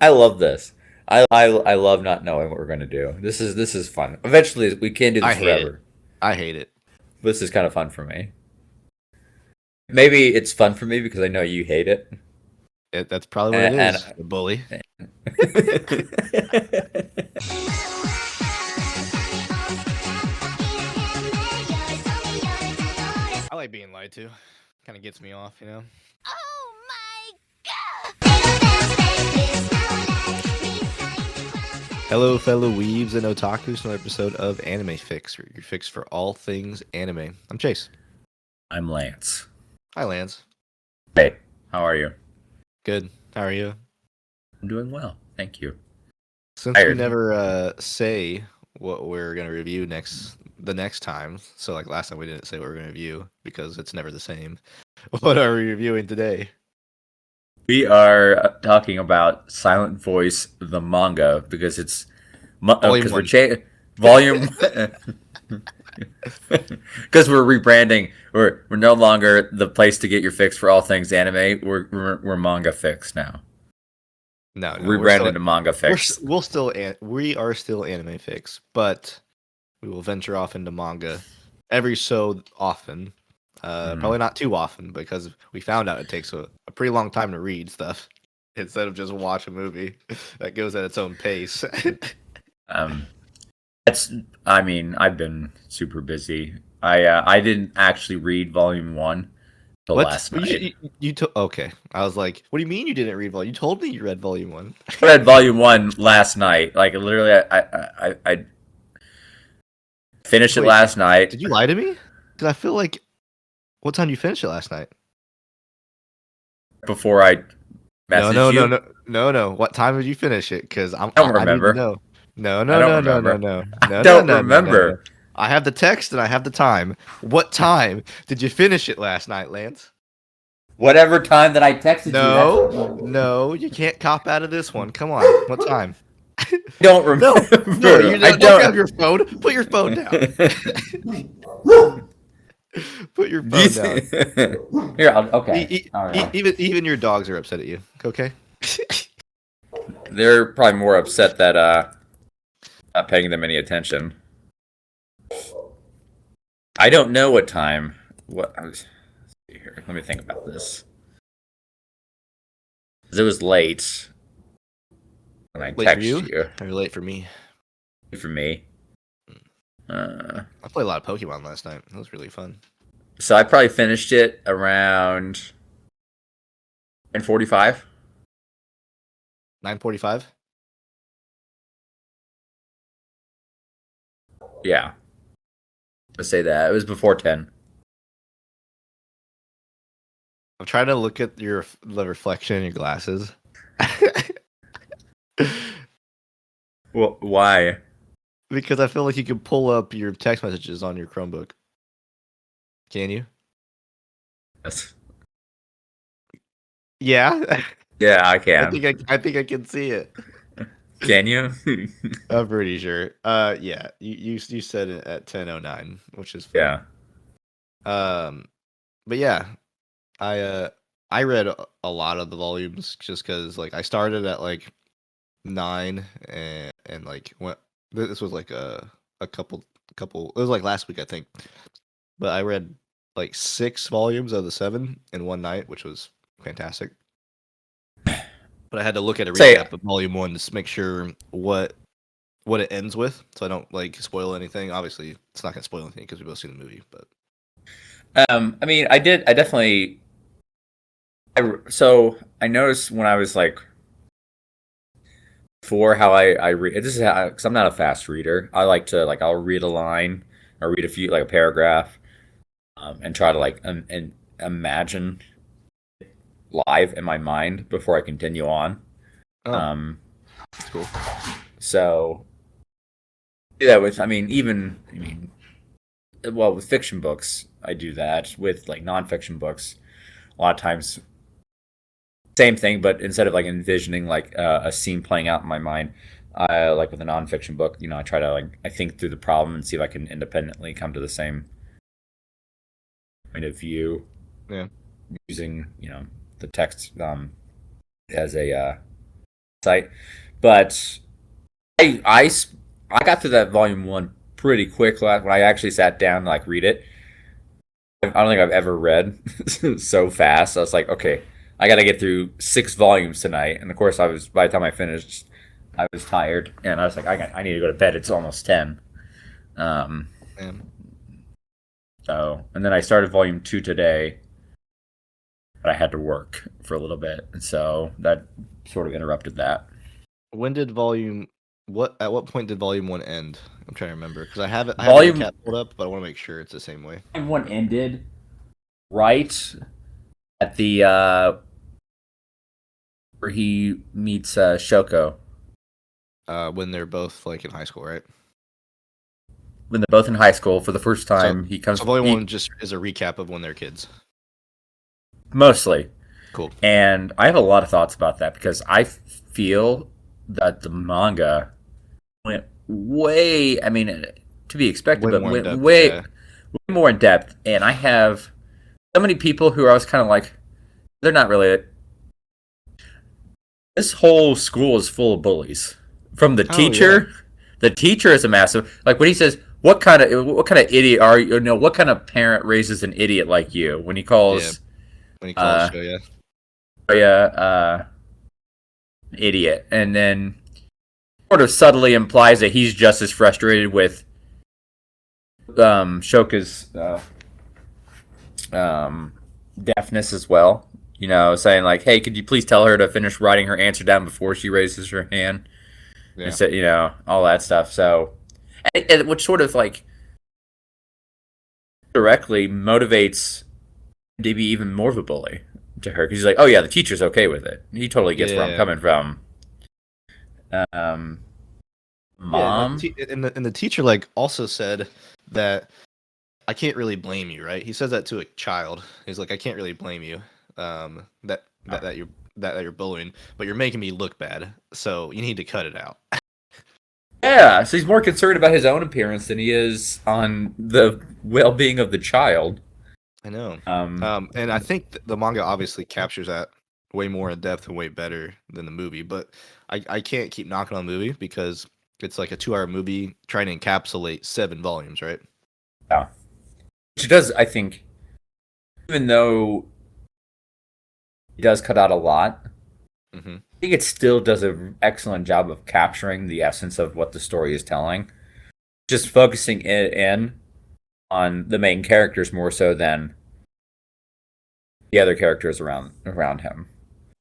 I love this. I love not knowing what we're gonna do. This is fun. Eventually, we can't do I this hate it. forever. I hate it. This is kind of fun for me. Maybe it's fun for me because I know you hate it. That's probably what it And, is. The bully. I like being lied to. Kind of gets me off, you know. Oh my Hello, fellow weebs and otakus. Another episode of Anime Fix, your fix for all things anime. I'm Chase. I'm Lance. Hi, Lance. Hey, how are you? Good. How are you? I'm doing well, thank you. Since we Tired. never say what we're gonna review the next time, so like last time we didn't say what we're gonna review because it's never the same. What are we reviewing today? We are talking about Silent Voice, the manga, because it's Volume because we're one. volume because we're rebranding. We're no longer the place to get your fix for all things anime. We're Manga Fix now. No, Rebranded to Manga Fix. we are still Anime Fix, but we will venture off into manga every so often. Probably not too often because we found out it takes a pretty long time to read stuff instead of just watch a movie that goes at its own pace. Um, I mean, I've been super busy. I didn't actually read Volume 1 till What? last night. Okay. I was like, what do you mean you didn't read volume? You told me you read volume one. I read Volume 1 last night. Like literally, I finished it Wait, last night did you lie to me? Because I feel like, what time did you finish it last night? before I No, messaged no, no, you. no, no, no. What time did you finish it? Because I don't I need to remember. know. No, I no, don't no, no, no, remember. no, I no, no, don't no, no, no, no. remember. I have the text and I have the time. What time did you finish it last night, Lance? Whatever time that I texted you, No, that's no, you can't cop out of this one. Come on, what time? I don't No, no, you remember. I don't grab don't. your phone. Put your phone down. Put your Do you phone down. think? Here, okay. All right. Even your dogs are upset at you. Okay. They're probably more upset that not paying them any attention. I don't know what time. What I was. Let's see here. Let me think about this. 'Cause it was late when I Late for texted you, you. or late for me? For me. I played a lot of Pokemon last night. It was really fun. So I probably finished it around 9:45. 9:45. Yeah, let's say that it was before 10. I'm trying to look at the reflection in your glasses. Well, why? Because I feel like you can pull up your text messages on your Chromebook. Can you? Yes. Yeah. Yeah, I I can. think I think I can see it. Can you? I'm pretty sure. Yeah. You said it at 10:09, which is fun. Yeah. But yeah, I I read a lot of the volumes just because like I started at like 9 and like went. This was like a couple. It was like last week I think, but I read like 6 volumes of the 7 in one night, which was fantastic. But I had to look at a Say, recap of volume 1 to make sure what it ends with, so I don't like spoil anything. Obviously, it's not gonna spoil anything because we both seen the movie, but I mean, I did. I definitely. So I noticed when I was like for how I read. This is how because I'm not a fast reader. I like to like I'll read a line or read a few like a paragraph, and try to like and imagine live in my mind before I continue on. oh, Um, that's cool. so yeah, with well, with fiction books, I do that. With like nonfiction books, a lot of times, same thing, but instead of like envisioning like a scene playing out in my mind, I like with a nonfiction book, I try to like I think through the problem and see if I can independently come to the same point of view Yeah. using the text as a site. But I, I, I got through that volume one pretty quick when I actually sat down and like read it. I don't think I've ever read so fast. I was like, okay, I got to get through 6 volumes tonight. And of course, by the time I finished, I was tired, and I was like, I need to go to bed. It's almost 10. Um, Man. so, and then I started volume 2 today, but I had to work for a little bit, and so that sort of interrupted that. When did volume? At what point did volume 1 end? I'm trying to remember because I have a Volume recap pulled up, but I want to make sure it's the same way. volume 1 ended right at the where he meets Shoko. When they're both like in high school, right? When they're both in high school for the first time, he comes. So volume 1 just is a recap of when they're kids. Mostly. Cool. And I have a lot of thoughts about that because I feel that the manga went way, I mean, to be expected, but went way more in depth. And I have so many people who I was kind of like, they're not really. This whole school is full of bullies. From the teacher, the teacher is a massive. Like when he says, "What kind of idiot are you?" What kind of parent raises an idiot like you? When he calls, Shoya, idiot, and then sort of subtly implies that he's just as frustrated with Shoka's deafness as well. Saying like, "Hey, could you please tell her to finish writing her answer down before she raises her hand?" Yeah. And so, all that stuff. So, and which sort of like directly motivates him to be even more of a bully to her because he's like, "Oh yeah, the teacher's okay with it. He totally gets where I'm coming from." Mom, and the teacher like also said that I can't really blame you, right? He says that to a child. He's like, I can't really blame you. That you're bullying, but you're making me look bad, so you need to cut it out. Yeah, so he's more concerned about his own appearance than he is on the well-being of the child. I know. And I think the manga obviously captures that way more in depth and way better than the movie, but I can't keep knocking on the movie because it's like a 2-hour movie trying to encapsulate 7 volumes, right? Yeah. Which does, I think, even though it does cut out a lot, I think it still does an excellent job of capturing the essence of what the story is telling. Just focusing it in on the main characters more so than the other characters around him.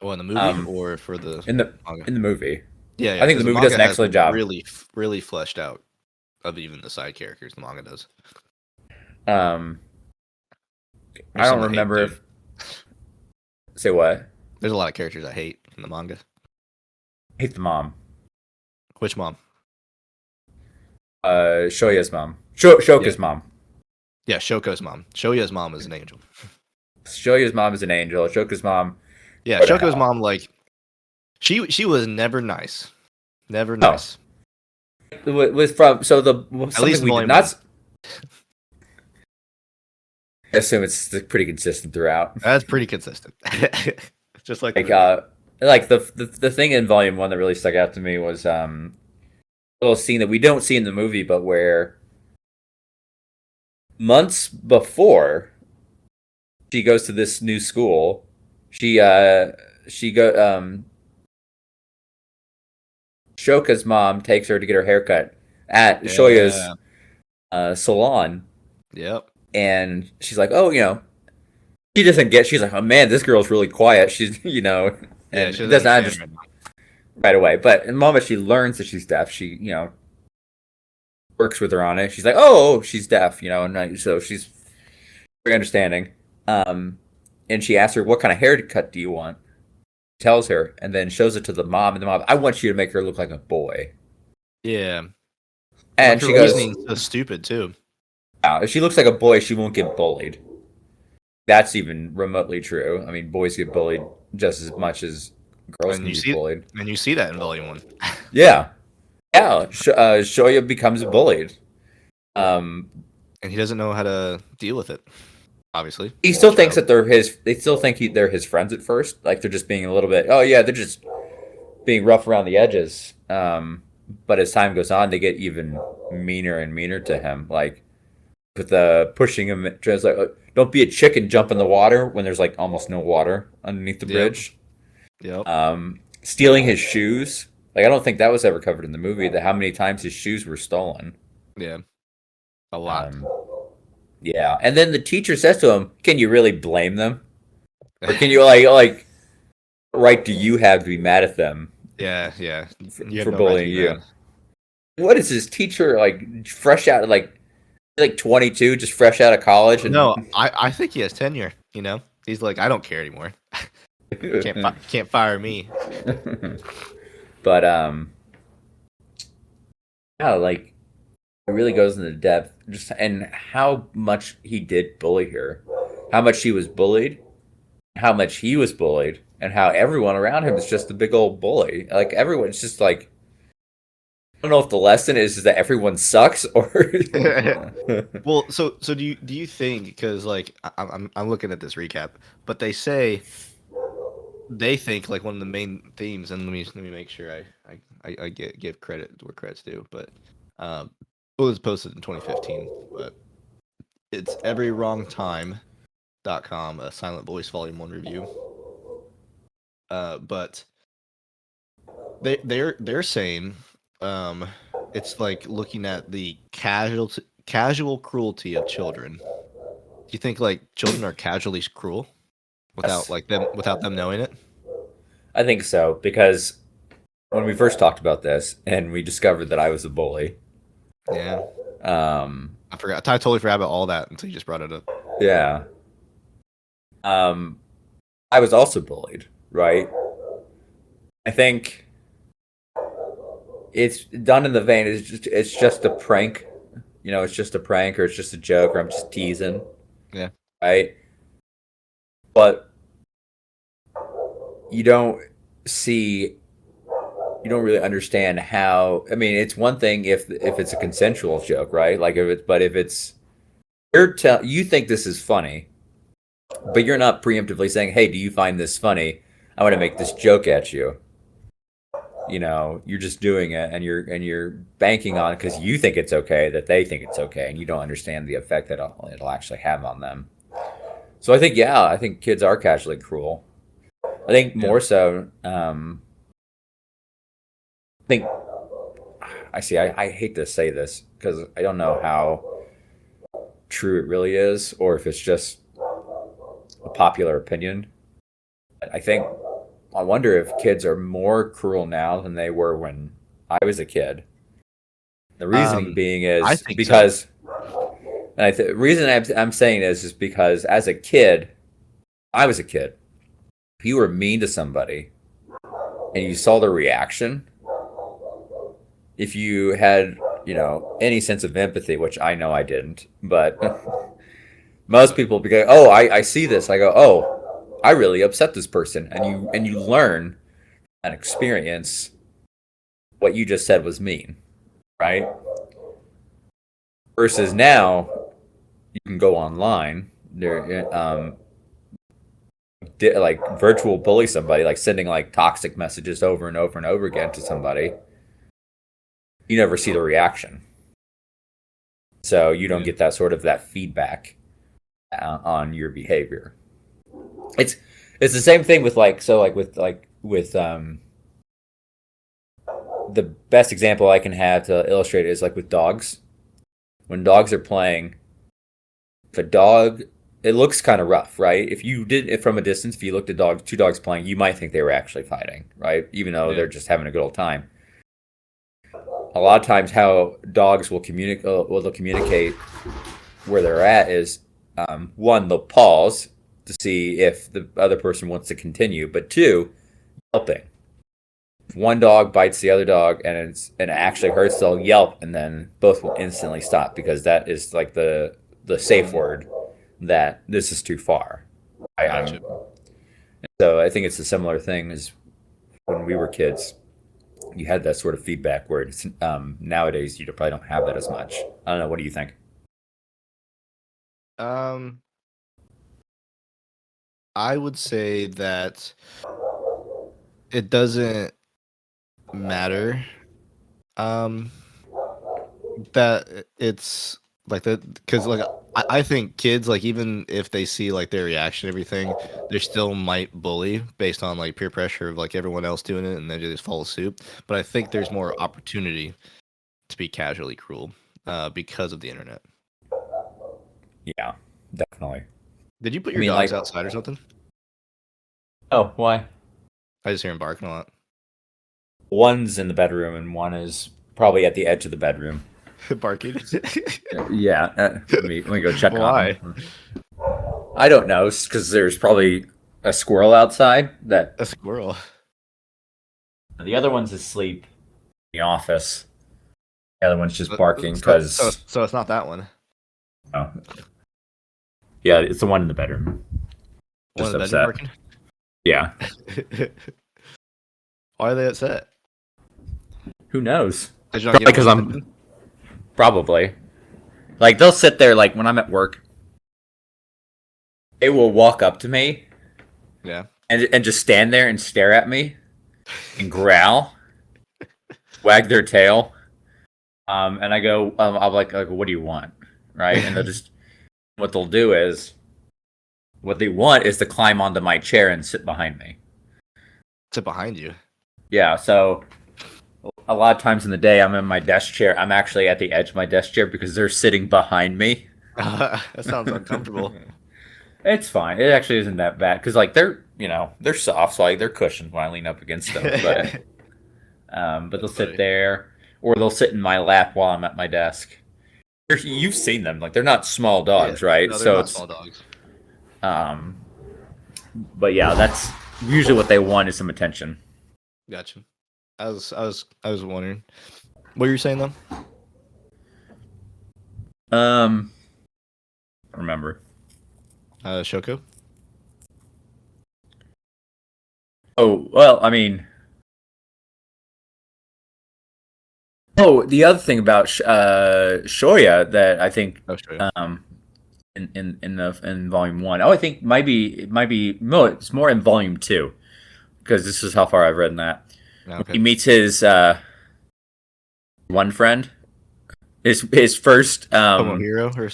Oh, in the movie or for the manga? In the movie. Yeah, I think the movie does an excellent job. Really fleshed out of even the side characters. The manga does. I don't remember if. Say what? There's a lot of characters I hate in the manga. I hate the mom. Which mom? Shoya's mom. Shoka's mom. Yeah, Shoko's mom. Shoya's mom is an angel. Shoya's mom is an angel. Shoka's mom. Yeah, Shoko's mom, like, she was never nice. Never nice. Was from so the at least we did not. I assume it's pretty consistent throughout. That's pretty consistent. Just like the thing in volume 1 that really stuck out to me was a little scene that we don't see in the movie, but where months before she goes to this new school, Shoka's mom takes her to get her haircut at Shoya's salon. Yep. And she's like, oh, she doesn't get. She's like, oh man, this girl's really quiet. She's, and she doesn't understand right away. But the moment she learns that she's deaf, she, works with her on it. She's like, oh, she's deaf, and so she's very understanding. And she asks her, what kind of haircut do you want? She tells her, and then shows it to the mom. And the mom, I want you to make her look like a boy. Yeah. And she goes, so stupid too. If she looks like a boy, she won't get bullied. That's even remotely true. I mean, boys get bullied just as much as girls can be bullied. And you see that in Volume 1. Yeah. Shoya becomes bullied. And he doesn't know how to deal with it, obviously. He still thinks that they still think they're his friends at first. Like, they're just being a little bit, oh yeah, they're just being rough around the edges. But as time goes on, they get even meaner and meaner to him. Like with the pushing him, just like don't be a chicken, jump in the water when there's like almost no water underneath the Yep. bridge. Yep. Stealing his shoes. Like I don't think that was ever covered in the movie. That how many times his shoes were stolen. Yeah. A lot. Um, yeah, and then the teacher says to him, "Can you really blame them, or can you like right do you have to be mad at them Yeah. Yeah. You have for no right to bullying be you?" mad. What is this teacher like? Fresh out like 22, just fresh out of college, and No, I think he has tenure. You know, he's like, I don't care anymore. Can't fire me. but yeah, like it really goes into depth, just and how much he did bully her, how much she was bullied, how much he was bullied, and how everyone around him is just a big old bully. Like everyone's just like I don't know if the lesson is that everyone sucks or Well, so do you think, because like I'm looking at this recap, but they think like one of the main themes, and let me make sure I give credit where credit's due, but it was posted in 2015, but it's everywrongtime.com, a Silent Voice Volume 1 review. But they're saying it's like looking at the casual cruelty of children. Do you think like children are casually cruel yes, without them knowing it? I think so because when we first talked about this and we discovered that I was a bully, Yeah. um, I forgot. I totally forgot about all that until you just brought it up. yeah, um, I was also bullied, right? I think it's done in the vein. It's just a prank, it's just a prank or it's just a joke or I'm just teasing, Yeah. right? But you don't see you don't really understand how. I mean, it's one thing if it's a consensual joke, right? Like if it's you think this is funny, but you're not preemptively saying, "Hey, do you find this funny? I want to make this joke at you." You're just doing it, and you're banking on because you think it's okay that they think it's okay, and you don't understand the effect that it'll actually have on them. So I think kids are casually cruel. I think Yeah. more so. I think I see. I hate to say this because I don't know how true it really is, or if it's just a popular opinion. I think I wonder if kids are more cruel now than they were when I was a kid. The reasoning Um, being I is think so. because the reason I'm saying this is because as a kid, I was a kid. If you were mean to somebody and you saw the reaction, if you had any sense of empathy, which I know I didn't, but most people be going, "Oh, I see this." I go, "Oh, I really upset this person," and you learn an experience what you just said was mean, right? Versus now, you can go online, there, like virtual bully somebody, like sending like toxic messages over and over and over again to somebody. You never see the reaction, so you don't Yeah. get that feedback on your behavior. It's it's the same thing with with the best example I can have to illustrate it is like with dogs. When dogs are playing, if a dog, it looks kind of rough, right? If you did it from a distance, if you looked at two dogs playing, you might think they were actually fighting, right? Even though Yeah. they're just having a good old time. A lot of times, how dogs will communicate, they'll communicate where they're at is one, they'll pause to see if the other person wants to continue, but two, yelping. If one dog bites the other dog and it actually hurts, they'll yelp, and then both will instantly stop because that is like the safe Mm, word that this is too far. I'm gotcha. so I think it's a similar thing as when we were kids. You had that sort of feedback where it's, nowadays you probably don't have that as much. I don't know. What do you think? Um, I would say that it doesn't. matter. Um, that it's like that because like I think kids like even if they see like their reaction and everything, they still might bully based on like peer pressure of like everyone else doing it and then they just follow suit. But I think there's more opportunity to be casually cruel because of the internet. Yeah, definitely. Did you put I your mean, dogs like, outside or something? oh, why? I just hear him barking a lot. One's in the bedroom and one is probably at the edge of the bedroom. Barking. Yeah, let me go check on Why? him. I don't know, because there's probably a squirrel outside. That A squirrel. the other one's asleep in the office. The other one's just So, barking so, so, because, so it's not that one. oh, yeah, it's the one in the bedroom. One Just in the bedroom upset. barking. Yeah, Why are they upset? who knows? Did you not Probably give them because attention? I'm probably like they'll sit there like when I'm at work, they will walk up to me Yeah. and just stand there and stare at me and growl, wag their tail. And I go, I'm like, what do you want? Right? And they'll just, what they'll do is, what they want is to climb onto my chair and sit behind me. Sit behind you. Yeah, so a lot of times in the day, I'm in my desk chair. I'm actually at the edge of my desk chair because they're sitting behind me. That sounds uncomfortable. It's fine. It actually isn't that bad because, like, they're soft, so like they're cushioned when I lean up against them. But they'll That's sit funny. there or they'll sit in my lap while I'm at my desk. You've seen them, like they're not small Yeah. dogs, right? No, they're So not it's small dogs. um, but yeah, that's usually what they want is some attention. Gotcha. I was wondering. What were you saying though? Um, remember? Shoko? Oh well, I mean, oh the other thing about Shoya that I think Oh, Shoko. in volume one, oh I think it might be no, it's more in volume two because this is how far I've read in that. Okay. He meets his one friend, his first Tomohiro or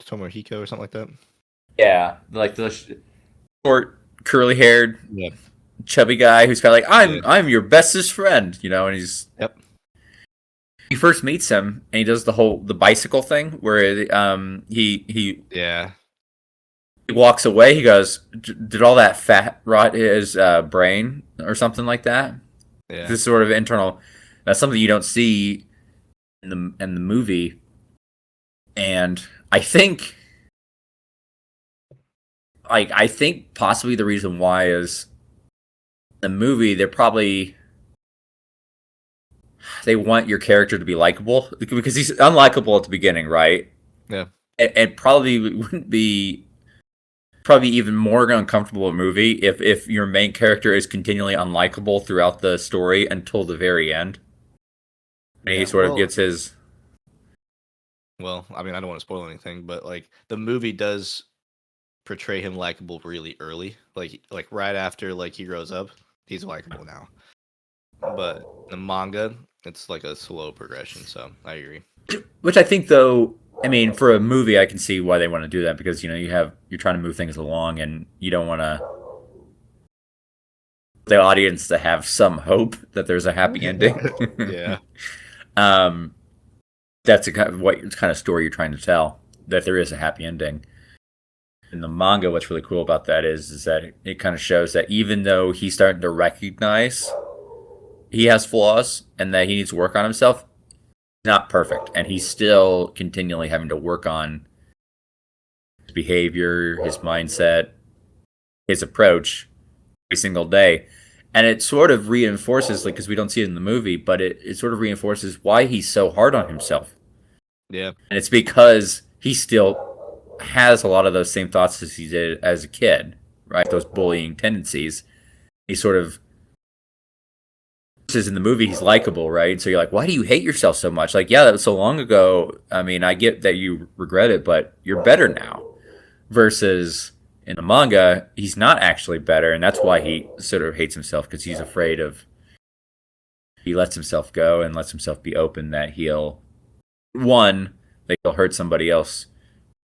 Tomohiko or something like that. yeah, like the short curly haired Yeah. chubby guy who's kind of like Yeah. I'm your bestest friend, and Yep. he first meets him and he does the bicycle thing where Yeah. he walks away. He goes, did all that fat rot his brain or something like that? Yeah. This sort of internal. That's something you don't see in the movie, and I think possibly the reason why is the movie they want your character to be likable because he's unlikable at the beginning, right? Yeah. And probably wouldn't be probably even more uncomfortable a movie if your main character is continually unlikable throughout the story until the very end. And he Yeah. sort of gets his Well, I mean, I don't want to spoil anything, but like the movie does portray him likable really early. Like right after like he grows up, he's likable now. But the manga, it's like a slow progression, so I agree. which I think though I mean for a movie I can see why they want to do that because you're trying to move things along and you don't want to the audience to have some hope that there's a happy ending. Yeah. um that's what kind of story you're trying to tell, that there is a happy ending. In the manga, what's really cool about that is that it kind of shows that even though he's starting to recognize he has flaws and that he needs to work on himself, he's not perfect, and he's still continually having to work on his behavior, his mindset, his approach every single day. And it sort of reinforces, like, because we don't see it in the movie, but it sort of reinforces why he's so hard on himself. Yeah. And it's because he still has a lot of those same thoughts as he did as a kid, right? Those bullying tendencies. He sort of is in the movie, he's likable, right? So you're like, why do you hate yourself so much? Like, yeah, that was so long ago. I mean, I get that you regret it, but you're better now. Versus in the manga, he's not actually better, and that's why he sort of hates himself because he's afraid of he lets himself go and lets himself be open that he'll one that he'll hurt somebody else,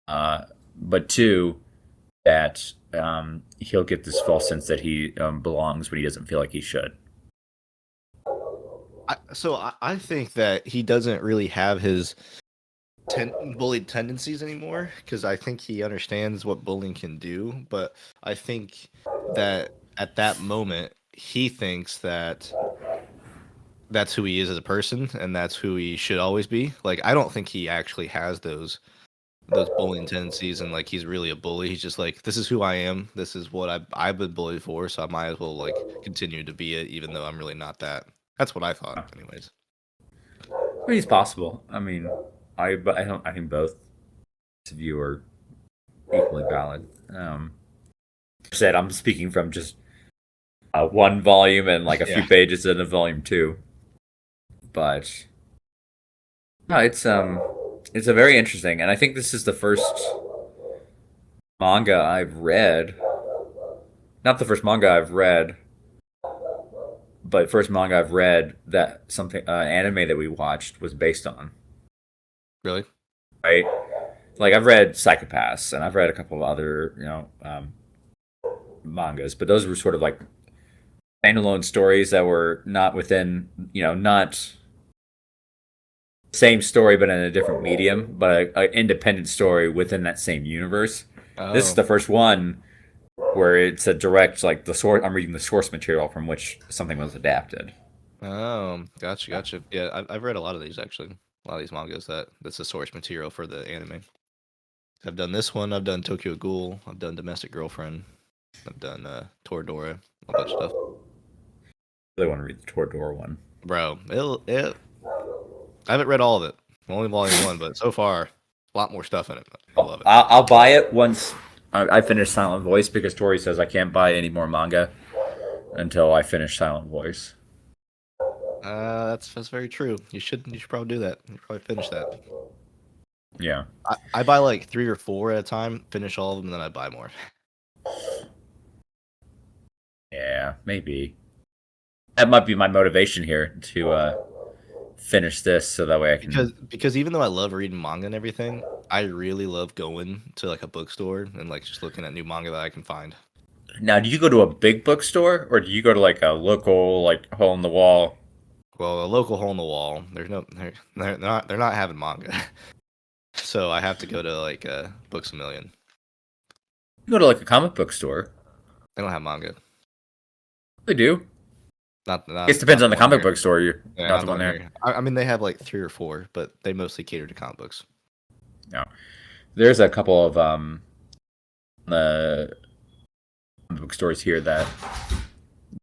but two that he'll get this false sense that he belongs when he doesn't feel like he should. I think that he doesn't really have his bullied tendencies anymore because I think he understands what bullying can do. But I think that at that moment, he thinks that that's who he is as a person and that's who he should always be. Like, I don't think he actually has those bullying tendencies and like he's really a bully. He's just like, this is who I am. This is what I've been bullied for, so I might as well like continue to be it, even though I'm really not that. That's what I thought, anyways. But it's possible. I mean, I think both of you are equally valid. Said I'm speaking from just one volume and like a few pages in a volume 2, but no, it's a very interesting, and I think this is the first manga I've read. Not the first manga I've read, but first manga I've read that something anime that we watched was based on. Really? Right? Like I've read Psychopaths and I've read a couple of other mangas, but those were sort of like standalone stories that were not within not same story but in a different medium, but an independent story within that same universe. Oh. This is the first one where it's a direct like the source. I'm reading the source material from which something was adapted. Oh, gotcha. Yeah, I've read a lot of these actually. A lot of these mangas that's the source material for the anime. I've done this one. I've done Tokyo Ghoul. I've done Domestic Girlfriend. I've done Toradora. A bunch of stuff. I really want to read the Toradora one, bro. I haven't read all of it. Only volume 1, but so far, a lot more stuff in it. I love it. I'll buy it once I finish Silent Voice because Tori says I can't buy any more manga until I finish Silent Voice. That's very true. You should probably do that. You should probably finish that. Yeah. I buy like 3 or 4 at a time, finish all of them, and then I buy more. Yeah, maybe. That might be my motivation here to finish this so that way I can. Because even though I love reading manga and everything, I really love going to like a bookstore and like just looking at new manga that I can find. Now, do you go to a big bookstore or do you go to like a local like hole in the wall? Well, a local hole in the wall. They're not having manga, so I have to go to like Books A Million. You go to like a comic book store. They don't have manga. They do. Not it depends on the comic book store. You're not the one there. I mean, they have like 3 or 4, but they mostly cater to comic books. No, there's a couple of bookstores here that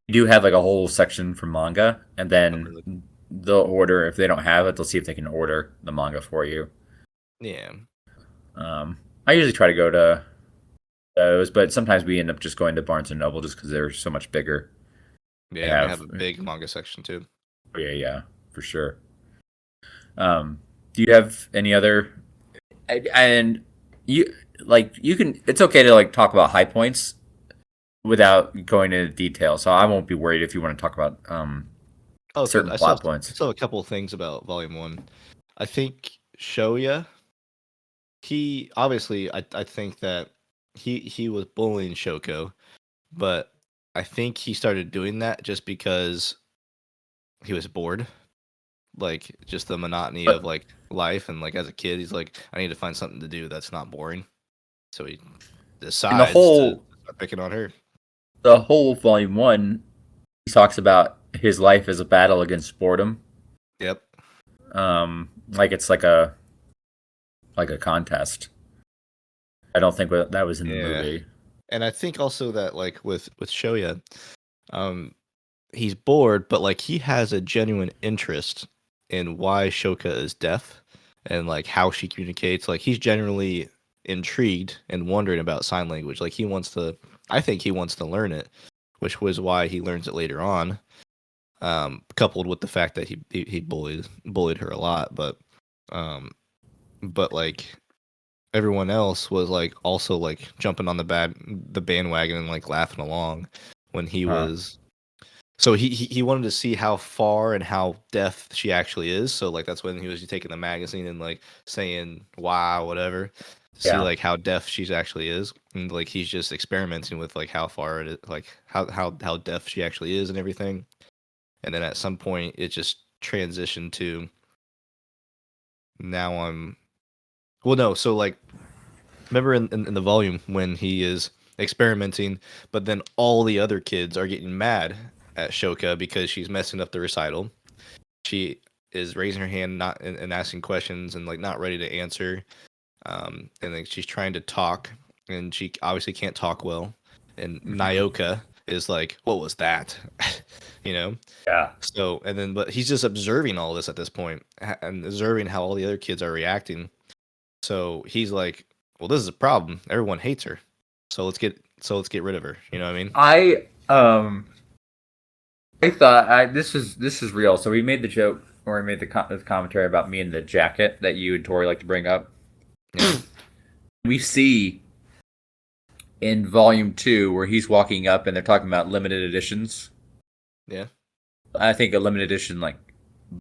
do have like a whole section for manga, and then they'll order if they don't have it. They'll see if they can order the manga for you. Yeah. I usually try to go to those, but sometimes we end up just going to Barnes and Noble just because they're so much bigger. Yeah, they have a big manga section too. Oh, yeah, for sure. Do you have any other? And you can. It's okay to like talk about high points without going into detail. So I won't be worried if you want to talk about certain plot points. I still have a couple of things about Volume 1. I think Shoya. He obviously, I think that he was bullying Shoko, but I think he started doing that just because he was bored, like just the monotony of like life, and like as a kid, he's like, I need to find something to do that's not boring. So he decides to start picking on her. The whole Volume 1, he talks about his life as a battle against boredom. Yep. Like it's like a contest. I don't think that was in the movie. And I think also that like with Shoya, he's bored, but like he has a genuine interest in why Shoka is deaf and like how she communicates. Like he's genuinely intrigued and wondering about sign language. Like I think he wants to learn it, which was why he learns it later on. Coupled with the fact that he bullied her a lot, but like everyone else was like also like jumping on the bandwagon and like laughing along when he was So he wanted to see how far and how deaf she actually is. So like that's when he was taking the magazine and like saying wow whatever to see Yeah. like how deaf she actually is, and like he's just experimenting with like how far it is, like how deaf she actually is and everything. And then at some point it just transitioned to now I'm well no so like remember in the volume when he is experimenting, but then all the other kids are getting mad at Shoka because she's messing up the recital. She is raising her hand, not and asking questions, and like not ready to answer. And then she's trying to talk, and she obviously can't talk well. And Hmm. Nyoka is like, "What was that?" you know. Yeah. So and then, but he's just observing all this at this point, and observing how all the other kids are reacting. So he's like, "Well, this is a problem. Everyone hates her. So let's get rid of her." You know what I mean? I thought this is real. So we made the joke, or we made the commentary about me and the jacket that you and Tori like to bring up. Yeah, We see in volume 2 where he's walking up and they're talking about limited editions. yeah. I think a limited edition like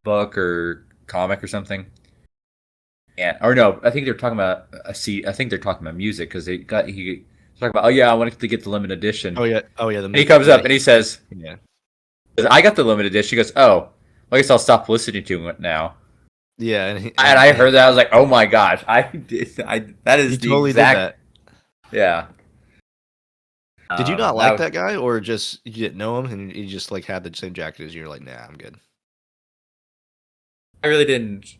book or comic or something. Yeah, or no, I think they're talking about a C. I think they're talking about music because he talking about, oh yeah, I wanted to get the limited edition. Oh yeah. And he comes Yeah, up and he says, yeah, I got the limited edition. He goes, oh, well, I guess I'll stop listening to it now. yeah. And And I heard that, I was like, oh my gosh, that he is the totally did exact, that. yeah. Did you not like That that guy, or just you didn't know him and you just like had the same jacket as you? You're like, nah, I'm good. I really didn't.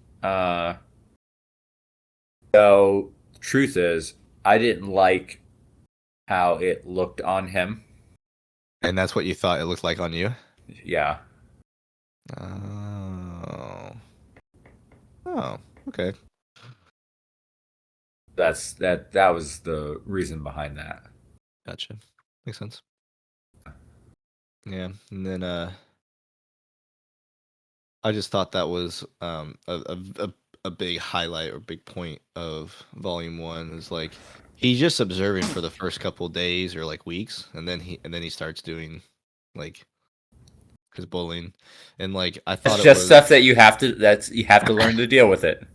So truth is, I didn't like how it looked on him. And that's what you thought it looked like on you? Yeah, Oh, oh, okay, that was the reason behind that. gotcha. Makes sense. Yeah, and then I just thought that was a big highlight or big point of volume one is like he's just observing for the first couple days or like weeks, and then he starts doing like his bullying, and like I thought It's it just was stuff that you have to learn to deal with it.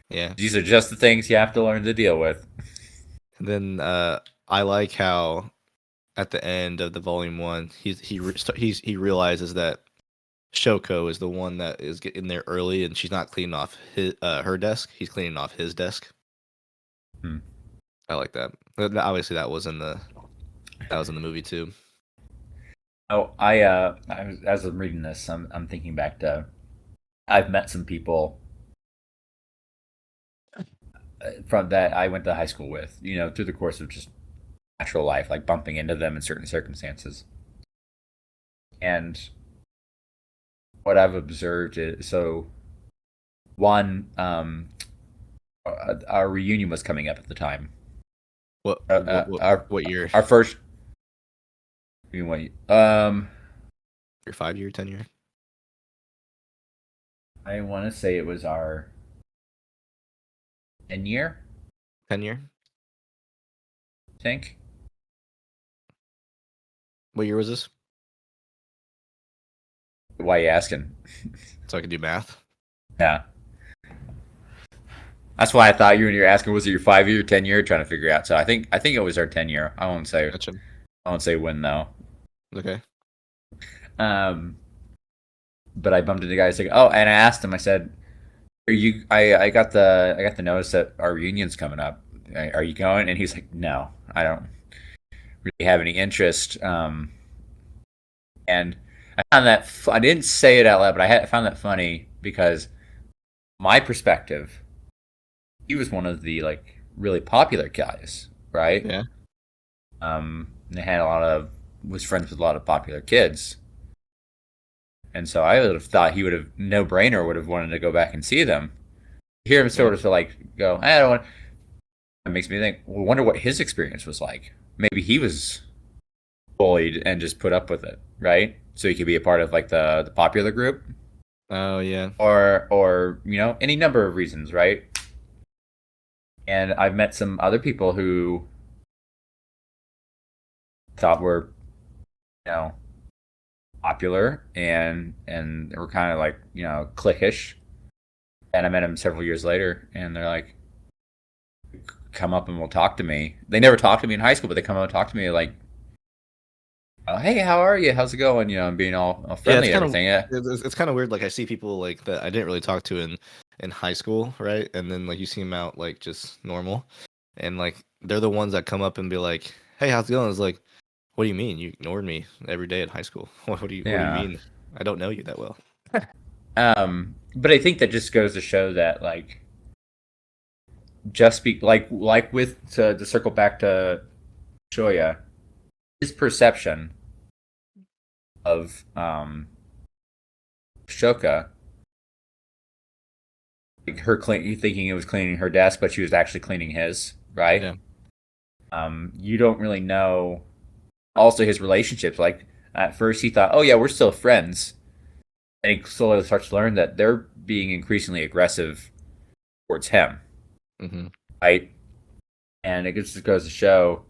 yeah. These are just the things you have to learn to deal with. And then I like how at the end of the volume one, he realizes that Shoko is the one that is getting there early, and she's not cleaning off her desk. He's cleaning off his desk. Hmm. I like that. Obviously, that was in the movie too. Oh, as I'm reading this, I'm thinking back to I've met some people from that I went to high school with, through the course of just natural life, like bumping into them in certain circumstances. And what I've observed is so one, our reunion was coming up at the time. What Uh, what uh, what our what year? our first reunion, Your 5 year, 10 year, I want to say it was our 10 year, 10 year? I think. What year was this? Why are you asking? So I could do math. Yeah. That's why I thought you were asking, was it your 5 year, 10 year, trying to figure out. So I think it was our 10 year. Gotcha. I won't say when though. Okay. Um, but I bumped into the guy. Like, oh, and I asked him. I said, "Are you?" I got the notice that our reunion's coming up. Are you going? And he's like, "No, I don't really have any interest." And I found that I didn't say it out loud, but I found that funny because my perspective, he was one of the like really popular guys, right? Yeah. They had a lot of was friends with a lot of popular kids, and so I would have thought he would have no brainer would have wanted to go back and see them. Hear him Yeah. sort of like go, I don't want. It makes me think. Well, wonder what his experience was like. Maybe he was bullied and just put up with it, right? So he could be a part of like the popular group, Oh yeah. or any number of reasons, right? And I've met some other people who thought were, you know, popular, and they were kind of like cliquish. And I met him several years later, and they're like, come up and will talk to me. They never talked to me in high school, but they come up and talk to me like, hey, how are you? How's it going? And being all Yeah, it's friendly and kind of everything. Yeah. it's kind of weird. Like I see people like that I didn't really talk to in high school, right? And then like you see them out like just normal, and like they're the ones that come up and be like, "Hey, how's it going?" It's like, "What do you mean? You ignored me every day in high school? What do you Yeah. mean? I don't know you that well." But I think that just goes to show that like just be like with to circle back to Shoya, his perception of Shoka, like her thinking it was cleaning her desk, but she was actually cleaning his, right? Yeah. You don't really know. Also, his relationships. Like at first, he thought, "Oh yeah, we're still friends," and he slowly starts to learn that they're being increasingly aggressive towards him, Mm-hmm. right? And it just goes to show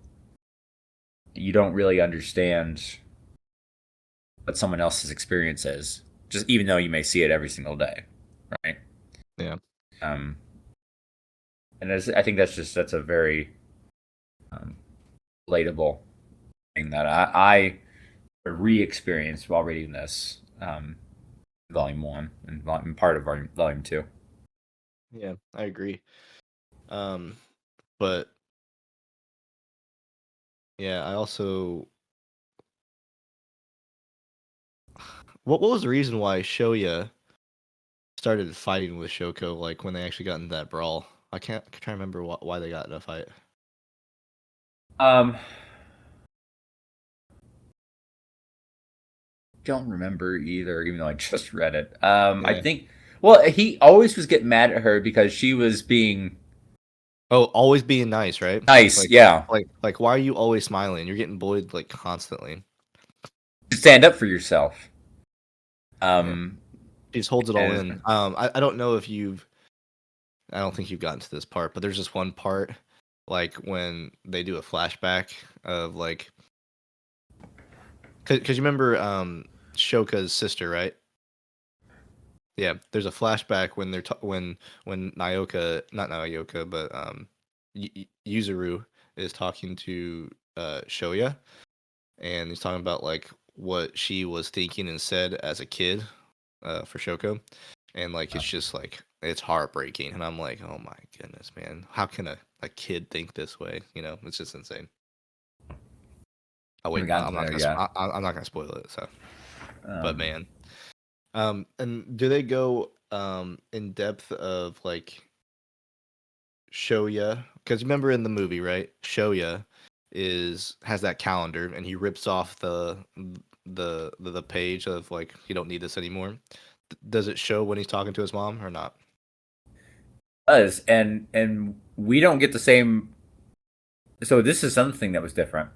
you don't really understand what someone else's experience is, just even though you may see it every single day, right? Yeah. Um, and I think that's a very um, relatable thing that I re-experienced while reading this volume one and part of volume two. Yeah, I agree. But yeah, I also what was the reason why Shoya started fighting with Shoko like when they actually got into that brawl? I can't try to remember why they got in a fight. Um, don't remember either, even though I just read it. I Yeah. think well, he always was getting mad at her because she was being Oh, always being nice, right? nice. Like, Yeah, why are you always smiling? You're getting bullied like constantly. stand up for yourself. Yeah, Um, she just holds it all and in. I don't know if you've. I don't think you've gotten to this part, but there's just one part, like when they do a flashback of like, cause you remember Shoka's sister, right? Yeah, there's a flashback when they're when Nyoka, not Nyoka, but Yuzuru is talking to Shoya, and he's talking about like what she was thinking and said as a kid for Shoko, and like it's just like it's heartbreaking, and I'm like, oh my goodness, man, how can a kid think this way? You know, it's just insane. Oh we wait, got into there. Yeah. I'm not gonna spoil it. So, but Um, man, and do they go in depth of like Shoya? Because remember in the movie, right? Shoya has that calendar, and he rips off the page of like you don't need this anymore. Does it show when he's talking to his mom or not? does and we don't get the same. So this is something that was different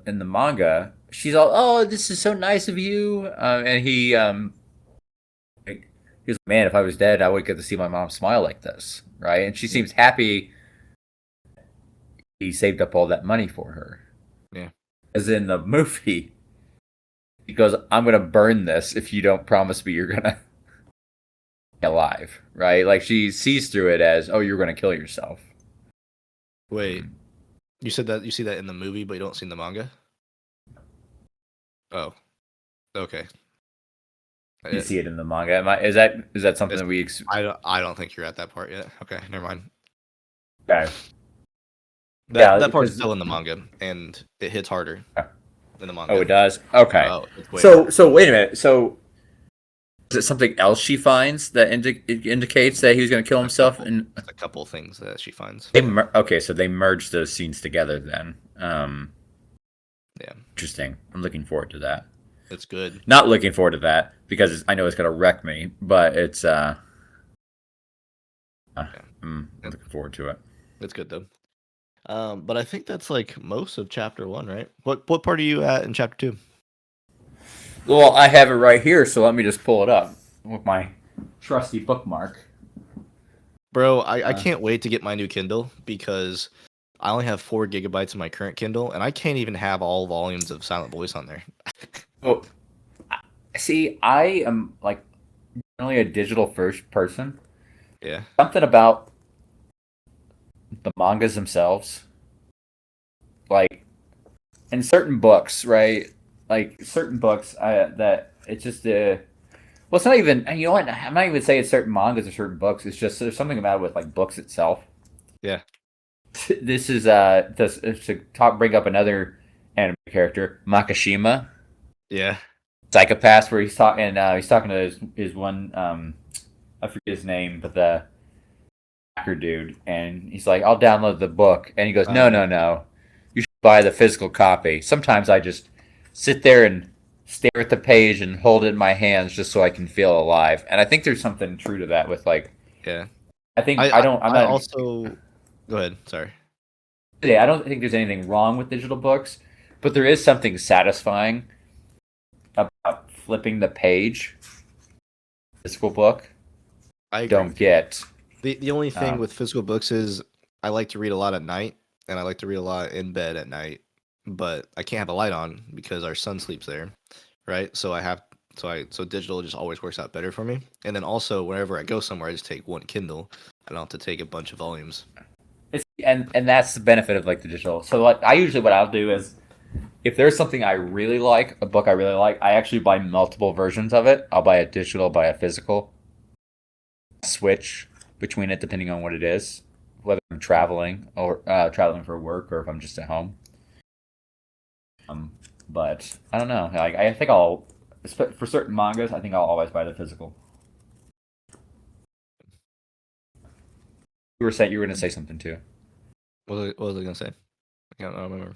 in the manga. She's all, "Oh, this is so nice of you," and like, he was like, "Man, if I was dead, I would get to see my mom smile like this, right?" And she Yeah. seems happy he saved up all that money for her. Yeah. As in the movie, he goes, "I'm gonna burn this if you don't promise me you're gonna be alive," right? Like she sees through it as, "Oh, you're gonna kill yourself." Wait, you said that you see that in the movie, but you don't see in the manga? Oh, okay. You Uh, see it in the manga. Is that something It's, that we? I don't think you're at that part yet. Okay, never mind. Okay. That Yeah, that part's because still in the manga, and it hits harder in the oh, it manga. does. Okay. Oh, it's way So harder. so wait a minute. So is it something else she finds that indicates that he was going to kill himself? And Just a couple things that she finds. okay, so they merged those scenes together then. Yeah, Interesting. I'm looking forward to that. it's good. Not looking forward to that because I know it's going to wreck me, but Yeah, I'm looking forward to it. it's good though. But I think that's like most of chapter one, right? What part are you at in chapter two? Well, I have it right here, so let me just pull it up with my trusty bookmark. Bro, I Uh, can't wait to get my new Kindle because I only have 4 gigabytes in my current Kindle, and I can't even have all volumes of Silent Voice on there. Oh, see, I am like only a digital first person. Yeah, Something about the mangas themselves, like in certain books, right? Like certain books, that it's just well, it's not even. You know what? I'm not even saying it's certain mangas or certain books. It's just there's something about it with like books itself. yeah, This is this to talk bring up another anime character, Makashima, yeah. Psychopath, where he's talking to his one I forget his name, but the hacker dude, and he's like, "I'll download the book," and he goes, "No, Uh, no, no, you should buy the physical copy." Sometimes I just sit there and stare at the page and hold it in my hands just so I can feel alive, and I think there's something true to that with like yeah. I think I, I I don't I'm I not also go ahead. Sorry. I don't think there's anything wrong with digital books, but there is something satisfying about flipping the page, physical book. I agree Don't with you. get. The only thing Um, with physical books is I like to read a lot at night, and I like to read a lot in bed at night, but I can't have a light on because our son sleeps there, right? So digital just always works out better for me. And then also whenever I go somewhere, I just take one Kindle. I don't have to take a bunch of volumes. and that's the benefit of like the digital. So like I usually what I'll do is if there's something I really like, a book I really like, I actually buy multiple versions of it. I'll buy a digital, buy a physical, switch between it depending on what it is, whether I'm traveling or traveling for work or if I'm just at home. Um, but I don't know. Like I think I'll for certain mangas, I think I'll always buy the physical. You were going to say something too. What was I gonna say? I can't remember.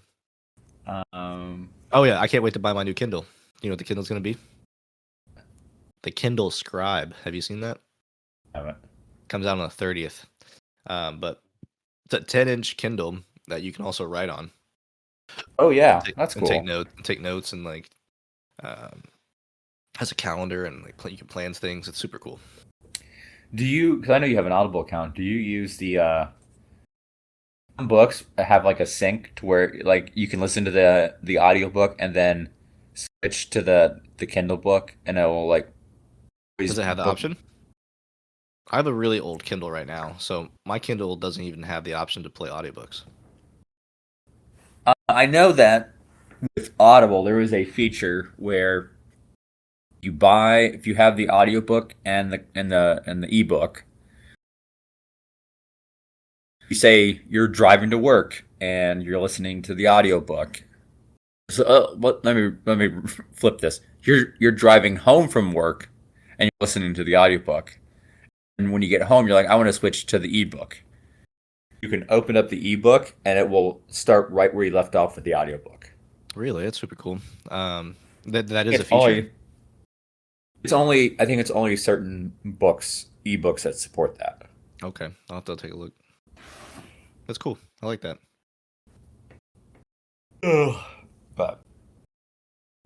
Um, Oh yeah, I can't wait to buy my new Kindle. You know what the Kindle's gonna be? The Kindle Scribe. Have you seen that? I haven't. Comes out on the 30th. But it's a 10-inch Kindle that you can also write on Oh and yeah, that's cool. take notes and like um, has a calendar and like you can plan things. It's super cool. Do you? Because I know you have an Audible account. Do you use the some books have like a sync to where like you can listen to the audiobook and then switch to the Kindle book and it will like always Does it have the book. option? I have a really old Kindle right now, so my Kindle doesn't even have the option to play audiobooks. I know that with Audible there is a feature where you buy if you have the audiobook and the ebook. You say you're driving to work and you're listening to the audiobook. So let me flip this. You're driving home from work and you're listening to the audiobook. And when you get home, you're like, I want to switch to the ebook. You can open up the ebook and it will start right where you left off with the audiobook. Really, it's super cool. That is a It's feature. only I think it's only certain ebooks that support that. Okay, I'll have to take a look. That's cool. I like that. Ugh. But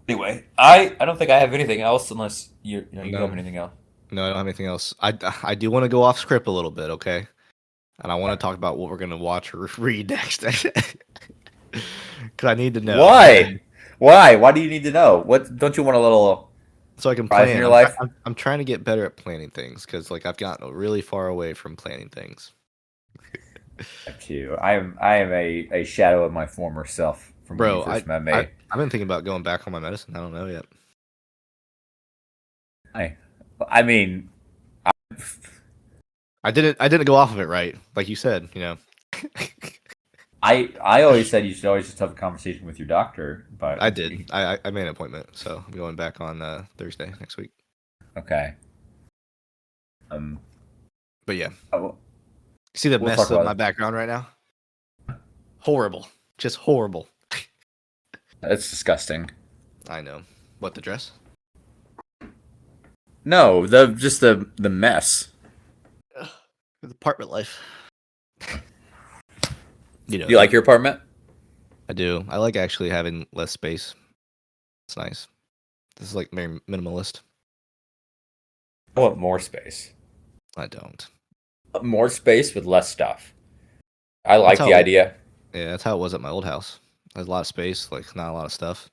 anyway, I don't think I have anything else unless you go No, have anything else. no, I don't have anything else. I do want to go off script a little bit, okay? And I want to talk about what we're gonna watch or read next, because I need to know. Why? Why? Why do you need to know? What don't you want a little So I can prize in plan. your life? I'm trying to get better at planning things because like I've gotten really far away from planning things. Too. I am a shadow of my former self from when you Bro, first met me. I've been thinking about going back on my medicine. I don't know yet. I mean, I didn't go off of it right, like you said. You know, I always said you should always just have a conversation with your doctor. But I did. I made an appointment, so I'm going back on Thursday next week. okay. Um. But yeah, Oh, see the we'll mess talk of about my it. background right now. Horrible, just horrible. It's disgusting. I know. What the dress? No, the mess. Ugh, the apartment life. You know Do you like that. your apartment? I do. I like actually having less space. It's nice. This is like very minimalist. I want more space. I don't. More space with less stuff. I That's like the how. idea. Yeah, that's how it was at my old house. There's a lot of space, like not a lot of stuff.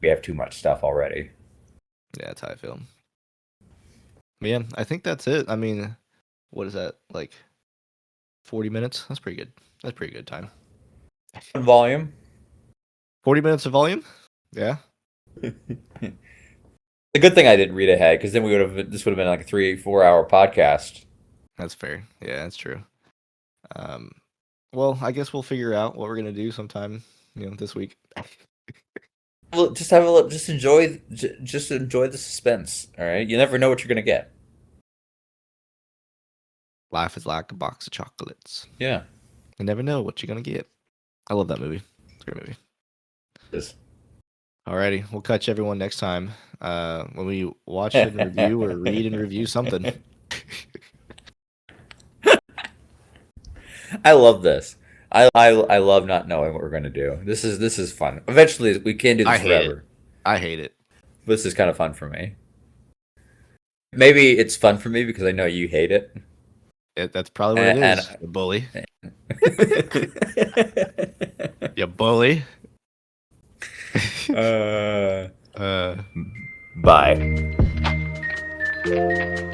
we have too much stuff already. Yeah, that's how I feel. But yeah, I think that's it. I mean, what is that, like 40 minutes? That's pretty good. That's pretty good time. Volume. 40 minutes of volume? Yeah. The good thing I didn't read ahead, because then this would have been like a 3-4 hour podcast. That's fair. Yeah, that's true. Well, I guess we'll figure out what we're gonna do sometime, this week. Well, just have a look. Just enjoy the suspense. All right, you never know what you're gonna get. Life is like a box of chocolates. Yeah, You never know what you're gonna get. I love that movie. It's a great movie. it is. Alrighty, we'll catch everyone next time when we watch and review or read and review something. I love this. I love not knowing what we're gonna do. This is fun. Eventually, we can't do this forever. I hate it. This is kind of fun for me. Maybe it's fun for me because I know you hate it. That's probably what it is. You bully. You bully. Bye.